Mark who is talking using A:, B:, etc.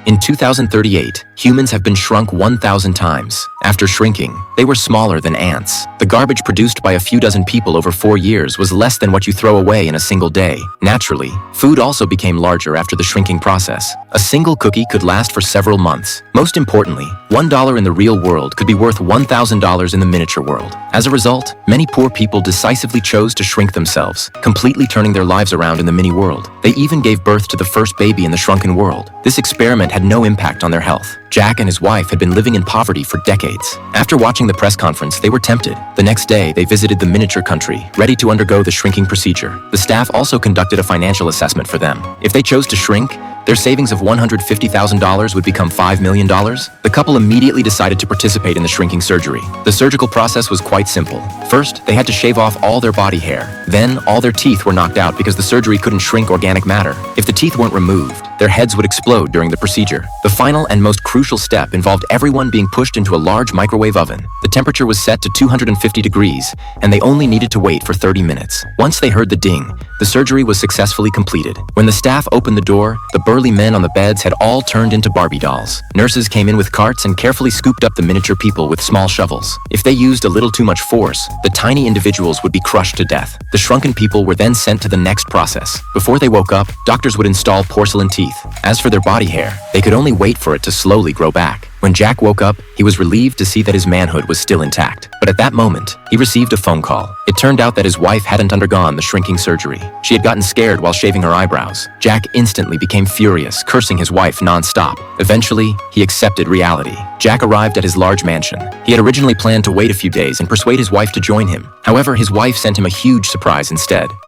A: In 2038, humans have been shrunk 1,000 times. After shrinking, they were smaller than ants. The garbage produced by a few dozen people over 4 years was less than what you throw away in a single day. Naturally, food also became larger after the shrinking process. A single cookie could last for several months. Most importantly, $1 in the real world could be worth $1,000 in the miniature world. As a result, many poor people decisively chose to shrink themselves, completely turning their lives around in the mini world. They even gave birth to the first baby in the shrunken world. This experiment had no impact on their health. Jack and his wife had been living in poverty for decades. After watching the press conference, they were tempted. The next day, they visited the miniature country, ready to undergo the shrinking procedure. The staff also conducted a financial assessment for them. If they chose to shrink, their savings of $150,000 would become $5 million. The couple immediately decided to participate in the shrinking surgery. The surgical process was quite simple. First, they had to shave off all their body hair. Then, all their teeth were knocked out because the surgery couldn't shrink organic matter. If the teeth weren't removed, their heads would explode during the procedure. The final and most crucial step involved everyone being pushed into a large microwave oven. The temperature was set to 250 degrees, and they only needed to wait for 30 minutes. Once they heard the ding, the surgery was successfully completed. When the staff opened the door, the burly men on the beds had all turned into Barbie dolls. Nurses came in with carts and carefully scooped up the miniature people with small shovels. If they used a little too much force, the tiny individuals would be crushed to death. The shrunken people were then sent to the next process. Before they woke up, doctors would install porcelain teeth. As for their body hair, they could only wait for it to slowly grow back. When Jack woke up, he was relieved to see that his manhood was still intact. But at that moment, he received a phone call. It turned out that his wife hadn't undergone the shrinking surgery. She had gotten scared while shaving her eyebrows. Jack instantly became furious, cursing his wife non-stop. Eventually, he accepted reality. Jack arrived at his large mansion. He had originally planned to wait a few days and persuade his wife to join him. However, his wife sent him a huge surprise instead.